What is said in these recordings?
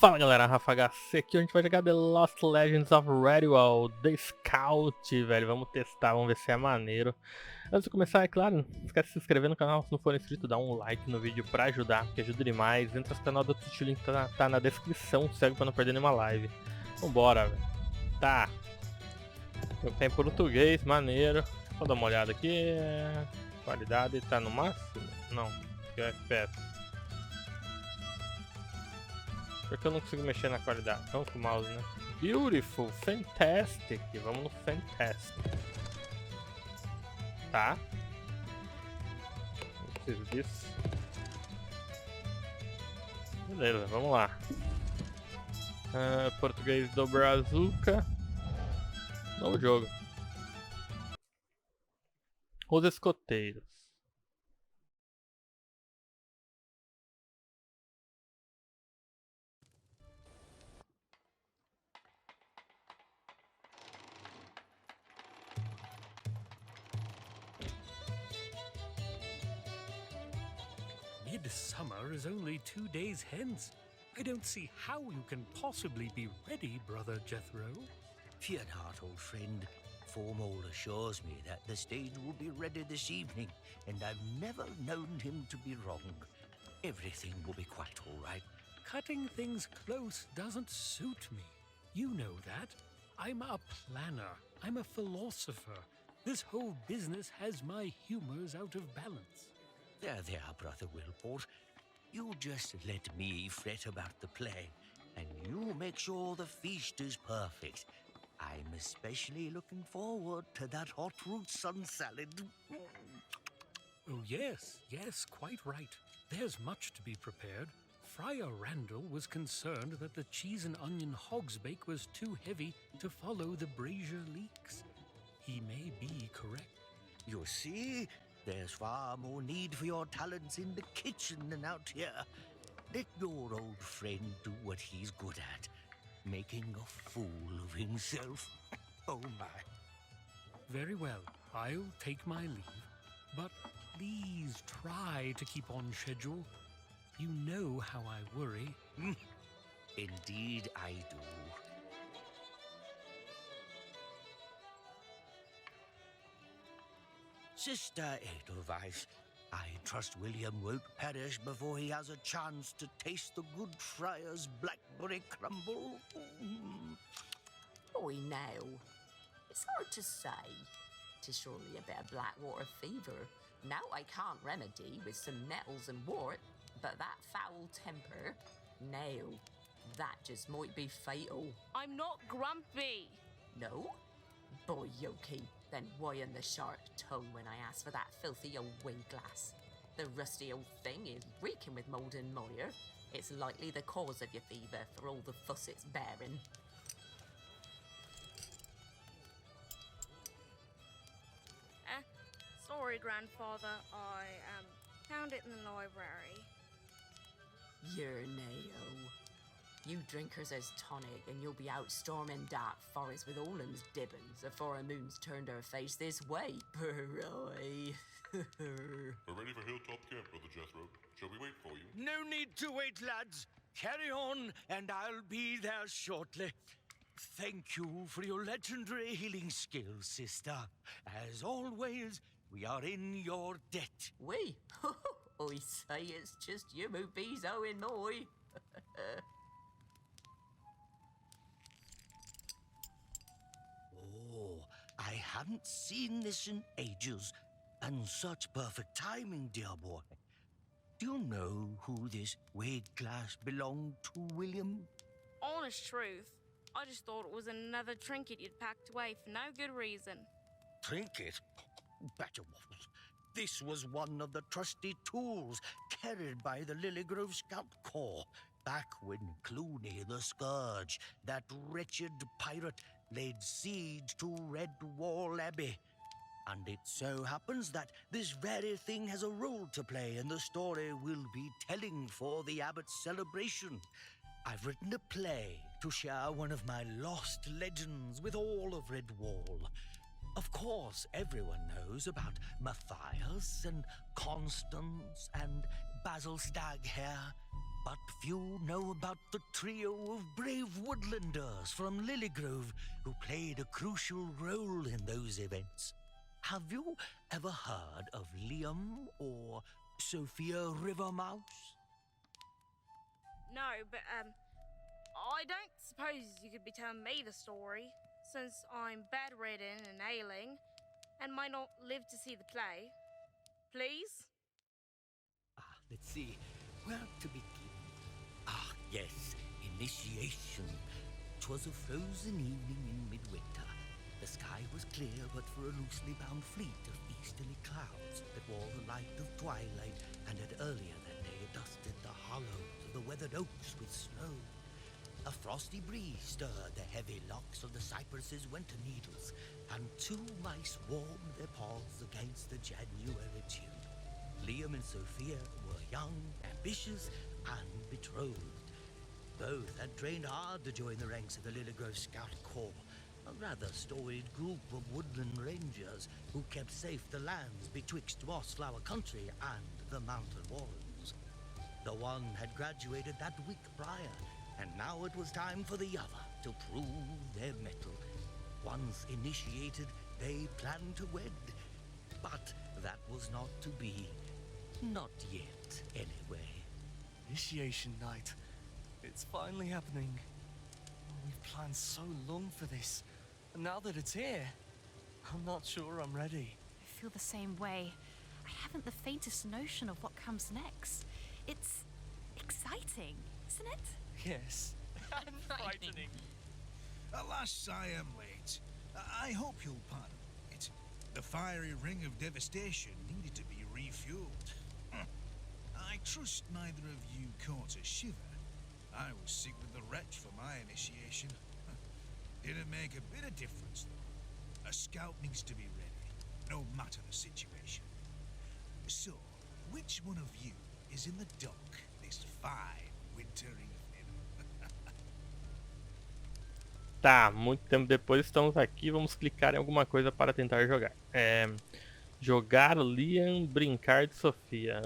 Fala galera, Rafa HC aqui, a gente vai jogar The Lost Legends of Redwall, The Scout, velho, vamos testar, vamos ver se é maneiro. Antes de começar, é claro, não esquece de se inscrever no canal se não for inscrito, dá um like no vídeo pra ajudar, porque ajuda demais. Entra no canal do Twitch, o link tá na descrição, segue pra não perder nenhuma live. Vambora, velho. Tá. Tem português, maneiro. Vou dar uma olhada aqui, qualidade tá no máximo? Não, que é FPS. Porque eu não consigo mexer na qualidade. Vamos com o mouse, né? Beautiful, fantastic. Vamos no fantastic. Tá. Não preciso disso. Beleza, vamos lá. Português do Brazuca. Novo jogo. Os Escoteiros. Midsummer is only 2 days hence. I don't see how you can possibly be ready, Brother Jethro. Fear not, old friend. Formal assures me that the stage will be ready this evening, and I've never known him to be wrong. Everything will be quite all right. Cutting things close doesn't suit me. You know that. I'm a planner. I'm a philosopher. This whole business has my humors out of balance. There, Brother Wilport. You just let me fret about the play, and you make sure the feast is perfect. I'm especially looking forward to that hot root sun salad. Oh, yes, quite right. There's much to be prepared. Friar Randall was concerned that the cheese and onion hogsbake was too heavy to follow the brazier leaks. He may be correct. You see, there's far more need for your talents in the kitchen than out here. Let your old friend do what he's good at, making a fool of himself. Oh my. Very well, I'll take my leave. But please try to keep on schedule. You know how I worry. Indeed I do. Sister Edelweiss, I trust William won't perish before he has a chance to taste the good friar's blackberry crumble. Oi now, it's hard to say. 'Tis surely a bit of blackwater fever. Now I can't remedy with some nettles and wort, but that foul temper, now, that just might be fatal. I'm not grumpy. No? Boy, Yoki, then why in the sharp tongue when I asked for that filthy old wing glass? The rusty old thing is reeking with mould and mire. It's likely the cause of your fever for all the fuss it's bearing. Sorry, Grandfather. I found it in the library. You're Nao. You drinkers as tonic, and you'll be out storming dark forest with all them's dibbins afore a moon's turned her face this way. Purroy. We're ready for Hilltop Camp, Brother Jethro. Shall we wait for you? No need to wait, lads. Carry on, and I'll be there shortly. Thank you for your legendary healing skills, sister. As always, we are in your debt. We? I say it's just you who be's owing moi. Oh, I haven't seen this in ages, and such perfect timing, dear boy. Do you know who this weighed glass belonged to, William? Honest truth, I just thought it was another trinket you'd packed away for no good reason. Trinket? Batterwaffles. This was one of the trusty tools carried by the Lilygrove Scout Corps back when Clooney the Scourge, that wretched pirate, laid siege to Redwall Abbey. And it so happens that this very thing has a role to play in the story we'll be telling for the Abbot's celebration. I've written a play to share one of my lost legends with all of Redwall. Of course, everyone knows about Matthias and Constance and Basil Staghair, But few know about the trio of brave woodlanders from Lilygrove who played a crucial role in those events. Have you ever heard of Liam or Sophia Rivermouse? No, but, I don't suppose you could be telling me the story, since I'm bedridden and ailing, and might not live to see the play. Please? Let's see. Where to begin? Yes, initiation. 'Twas a frozen evening in midwinter. The sky was clear but for a loosely bound fleet of easterly clouds that wore the light of twilight and had earlier that day dusted the hollows of the weathered oaks with snow. A frosty breeze stirred the heavy locks of the cypresses' winter needles, and 2 mice warmed their paws against the January dew. Liam and Sophia were young, ambitious, and betrothed. Both had trained hard to join the ranks of the Lilygrove Scout Corps, a rather storied group of woodland rangers who kept safe the lands betwixt Mossflower country and the mountain walls. The one had graduated that week prior, and now it was time for the other to prove their mettle. Once initiated, they planned to wed, but that was not to be. Not yet, anyway. Initiation night. It's finally happening. We've planned so long for this, and now that it's here, I'm not sure I'm ready. I feel the same way. I haven't the faintest notion of what comes next. It's exciting, isn't it? Yes. And frightening. Alas, I am late. I hope you'll pardon it. The fiery ring of devastation needed to be refueled. I trust neither of you caught a shiver. I was sick with the wretch for my initiation. Didn't make a bit of difference, though. A scout needs to be ready, no matter the situation. So, which one of you is in the dock this fine winter evening? Tá, muito tempo depois estamos aqui, vamos clicar em alguma coisa para tentar jogar. Jogar Liam, brincar de Sophia.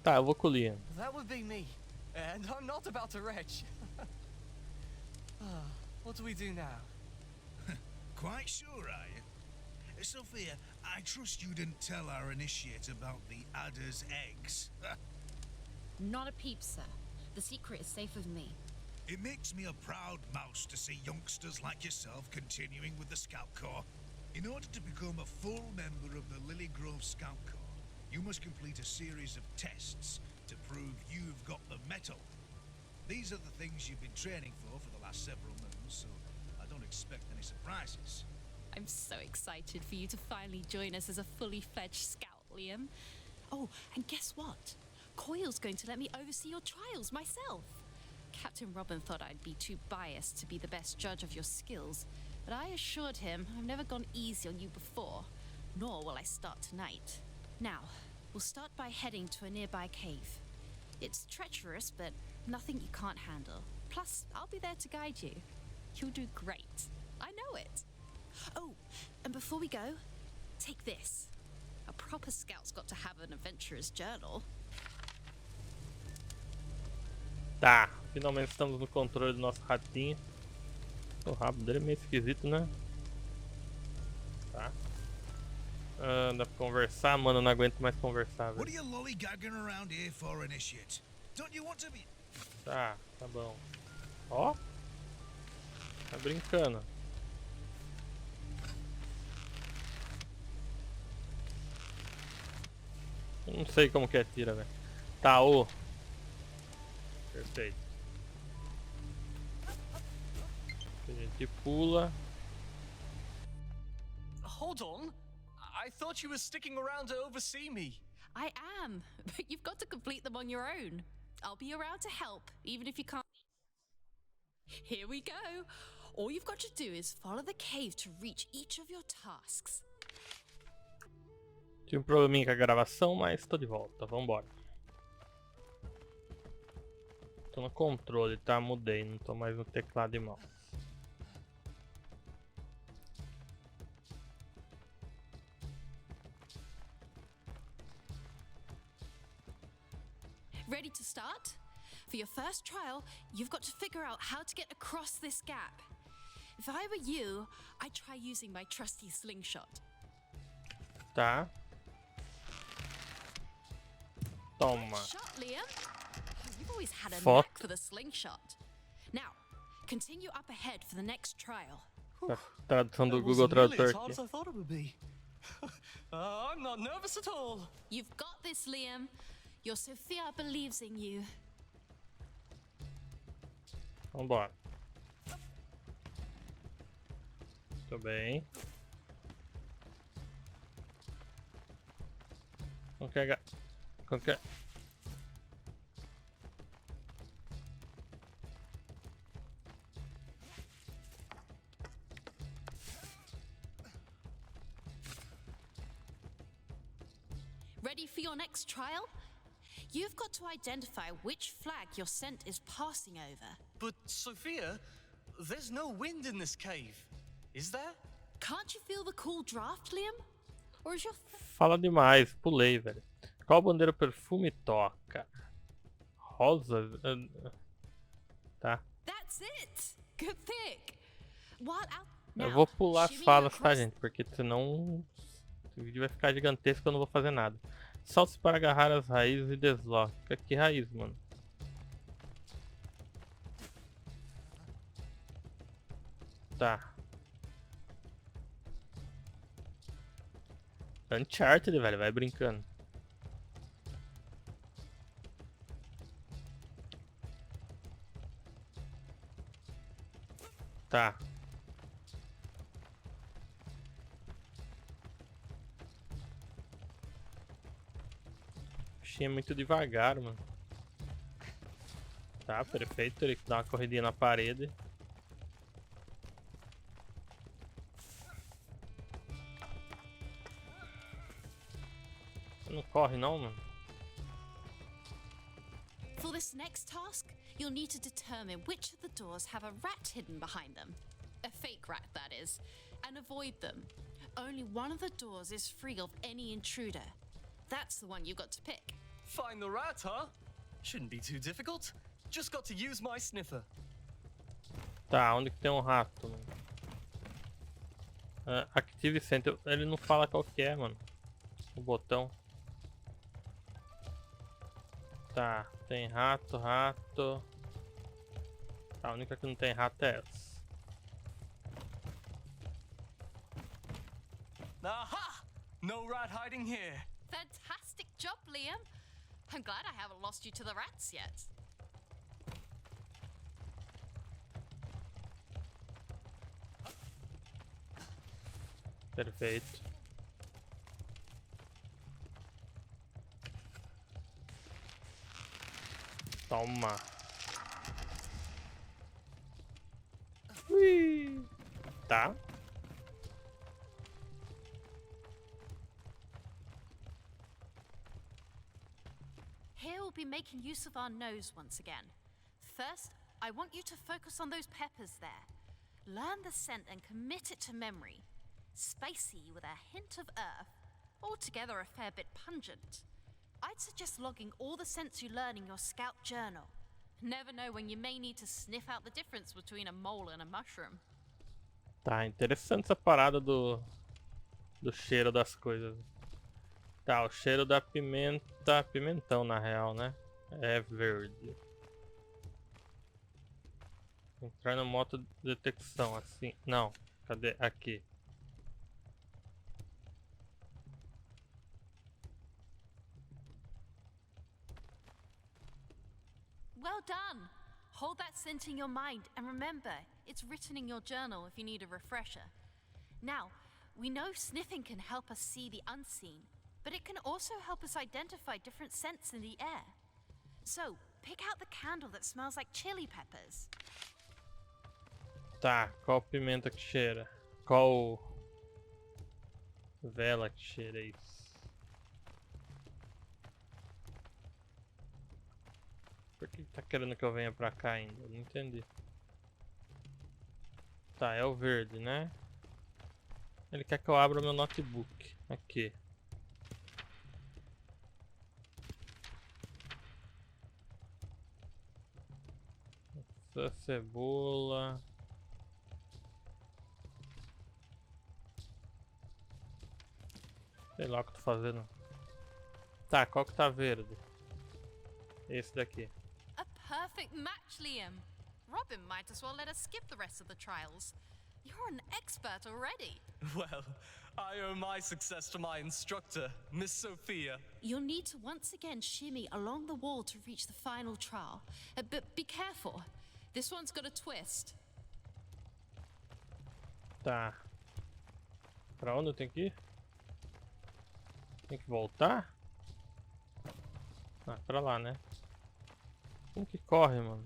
Tá, eu vou com o Liam. That would be me, and I'm not about to retch. What do we do now? Quite sure, are you? Sophia, I trust you didn't tell our initiate about the adder's eggs. Not a peep, sir. The secret is safe with me. It makes me a proud mouse to see youngsters like yourself continuing with the Scout Corps. In order to become a full member of the Lilygrove Scout Corps, you must complete a series of tests to prove you've got the mettle. These are the things you've been training for the last several months, so I don't expect any surprises. I'm so excited for you to finally join us as a fully fledged scout, Liam. Oh, and guess what? Coyle's going to let me oversee your trials myself. Captain Robin thought I'd be too biased to be the best judge of your skills, but I assured him I've never gone easy on you before, nor will I start tonight. Now, we'll start by heading to a nearby cave. It's treacherous, but nothing you can't handle. Plus, I'll be there to guide you. You'll do great. I know it. Oh, and before we go, take this. A proper scout's got to have an adventurer's journal. Tá, finalmente estamos no controle do nosso ratinho. O rabo dele é meio esquisito, né? Tá. Dá pra conversar? Mano, eu não aguento mais conversar, velho. What are you lollygagging around here for, initiate? Don't you want to be... Tá bom. Ó. Tá brincando. Eu não sei como que atira, velho. Tá, ô. Perfeito. A gente pula. Hold on. I thought you were sticking around to oversee me. I am, but you've got to complete them on your own. I'll be around to help, even if you can't. Here we go. All you've got to do is follow the cave to reach each of your tasks. Tive um probleminha com a gravação, mas tô de volta. Vambora. Tô no controle, tá? Mudei, não tô mais no teclado e mouse. Ready to start? For your first trial, you've got to figure out how to get across this gap. If I were you, I'd try using my trusty slingshot. Tá. Toma. Great shot, Liam. You've always had a Foto. knack for the slingshot. Now, continue up ahead for the next trial. Tradução do That Google wasn't nearly Tradutor as hard aqui. as I thought it would be. I'm not nervous at all. You've got this, Liam. Your Sophia believes in you. Vambora. Muito bem. Qualquer... Ready for your next trial? You've got to identify which flag your scent is passing over. But, Sophia, there's no wind in this cave, is there? Can't you feel the cool draft, Liam? Or is your... Fala demais, pulei, velho. Qual bandeira o perfume toca? Rosa? Tá. That's it! Good pick! While out... Eu Now, vou pular as shimmy falas, tá, across- gente? Porque senão o vídeo vai ficar gigantesco e eu não vou fazer nada. Salte para agarrar as raízes e desloca. Que raiz, mano? Tá. Uncharted, velho. Vai brincando. Tá. É muito devagar, mano. Tá, perfeito. Teria que dar uma corridinha na parede. Você não corre não, mano? For this next task, you'll need to determine which of the doors have a rat hidden behind them. A fake rat, that is. And avoid them. Only one of the doors is free of any intruder. That's the one you've got to pick. Find the rat, huh? Shouldn't be too difficult. Just got to use my sniffer. Tá, onde que tem um rato, mano? Active Center. Ele não fala qual que é, mano. O botão. Tá, tem rato. A única que não tem rato é essa. Aha! No rat hiding here. Fantastic job, Liam. I'm glad I haven't lost you to the rats yet. Perfeito. Toma. Ui. Tá. Here we'll be making use of our nose once again. First, I want you to focus on those peppers there. Learn the scent and commit it to memory. Spicy with a hint of earth, altogether a fair bit pungent. I'd suggest logging all the scents you learn in your scout journal. Never know when you may need to sniff out the difference between a mole and a mushroom. Tá, interessante essa parada do cheiro das coisas. Tá, o cheiro da pimenta, pimentão na real, né? É verde. Entrar no modo de detecção, assim. Não, cadê? Aqui. Well done! Hold that scent in your mind and remember, it's written in your journal if you need a refresher. Now, we know sniffing can help us see the unseen, but it can also help us identify different scents in the air. So, pick out the candle that smells like chili peppers. Tá, qual pimenta que cheira? Qual vela que cheira isso? Por que tá querendo que eu venha pra cá ainda? Não entendi. Tá, é o verde, né? Ele quer que eu abra o meu notebook. Aqui. Essa cebola. Sei lá o que eu tô fazendo. Tá, qual que tá verde? Esse daqui. A perfect match, Liam. Robin might as well let us skip the rest of the trials. You're an expert already. Well, I owe my success to my instructor, Miss Sophia. You'll need to once again shimmy along the wall to reach the final trial. But be careful. This one's got a twist. Tá. Pra onde eu tenho que ir? Tem que voltar? Ah, pra lá, né? Como que corre, mano?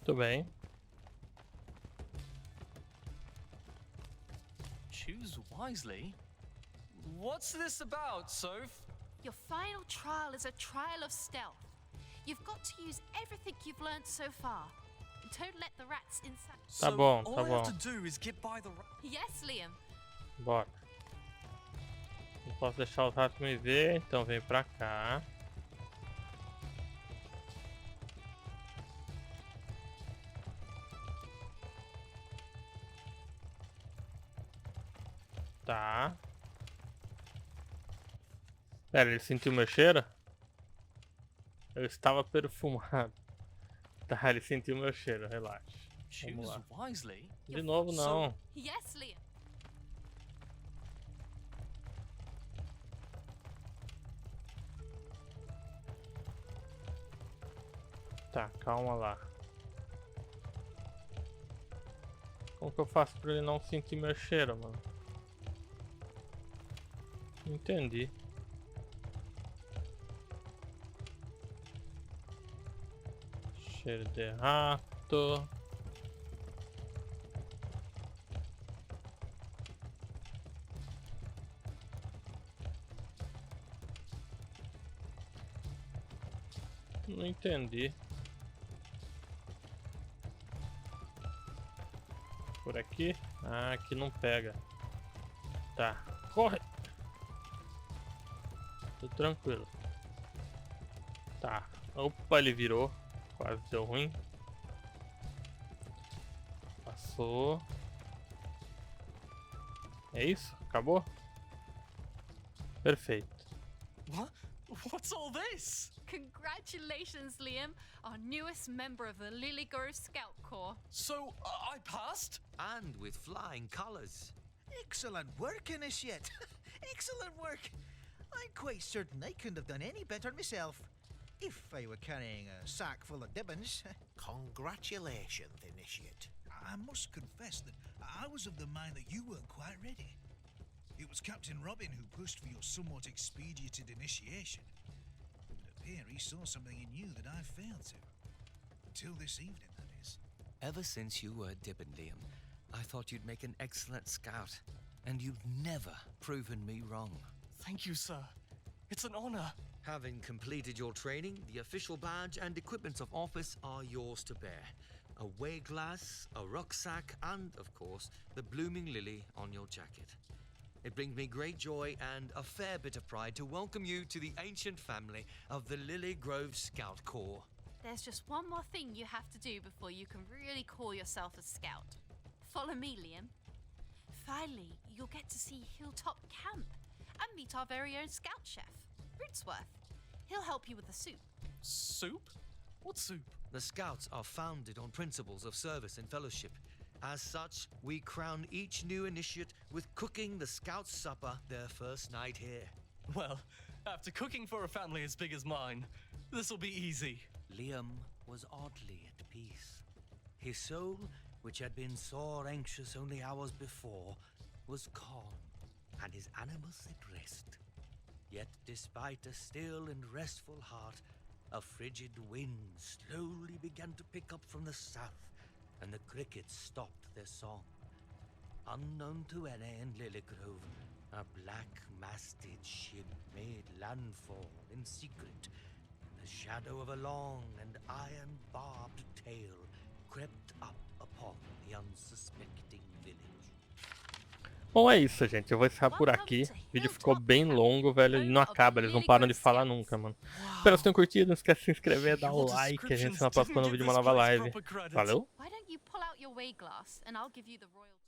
Tudo bem. Choose wisely? What's this about, Soph? Your final trial is a trial of stealth. You've got to use everything you've learned so far. Don't let the rats inside. Tá bom, all tá I bom. have to do is get by the Yes, Liam. Bora. Não posso deixar os ratos me ver, então vem pra cá. Tá. Pera, ele sentiu meu cheiro? Eu estava perfumado. Tá, ele sentiu meu cheiro, relaxa. Vamos Choose lá. wisely? De novo não. Yes, Liam. Tá, calma lá. Como que eu faço pra ele não sentir meu cheiro, mano? Não entendi. Cheiro de rato. Não entendi. Por aqui? Ah, aqui não pega. Tá, corre! Tô tranquilo. Tá, opa, ele virou. Quase deu ruim. Passou. É isso? Acabou? Perfeito. What? What's all this? Congratulations, Liam, our newest member of the Lilygrove Scout Corps. So, I passed? And with flying colours. Excellent work, Initiate. Excellent work. I'm quite certain I couldn't have done any better myself. If I were carrying a sack full of dibbons. Congratulations, Initiate. I must confess that I was of the mind that you weren't quite ready. It was Captain Robin who pushed for your somewhat expedited initiation. It would appear he saw something in you that I failed to. Until this evening, that is. Ever since you were Dibbon, Liam, I thought you'd make an excellent scout. And you've never proven me wrong. Thank you, sir. It's an honor. Having completed your training, the official badge and equipments of office are yours to bear. A way glass, a rucksack, and, of course, the blooming lily on your jacket. It brings me great joy and a fair bit of pride to welcome you to the ancient family of the Lilygrove Scout Corps. There's just one more thing you have to do before you can really call yourself a scout. Follow me, Liam. Finally, you'll get to see Hilltop Camp and meet our very own scout chef, Rootsworth. He'll help you with the soup. Soup? What soup? The Scouts are founded on principles of service and fellowship. As such, we crown each new initiate with cooking the Scouts' supper their first night here. Well, after cooking for a family as big as mine, this'll be easy. Liam was oddly at peace. His soul, which had been sore anxious only hours before, was calm, and his animals at rest. Yet, despite a still and restful heart, a frigid wind slowly began to pick up from the south, and the crickets stopped their song. Unknown to any in Lilygrove, a black-masted ship made landfall in secret. The shadow of a long and iron-barbed tail crept up upon the unsuspecting village. Bom, é isso, gente. Eu vou encerrar por aqui. O vídeo ficou bem longo, velho. Ele não acaba, eles não param de falar nunca, mano. Espero que vocês tenham curtido. Não esquece de se inscrever, dar o like. A gente se vê na próxima no vídeo de uma nova live. Valeu! Why don't you pull out your way glass and I'll give you the royal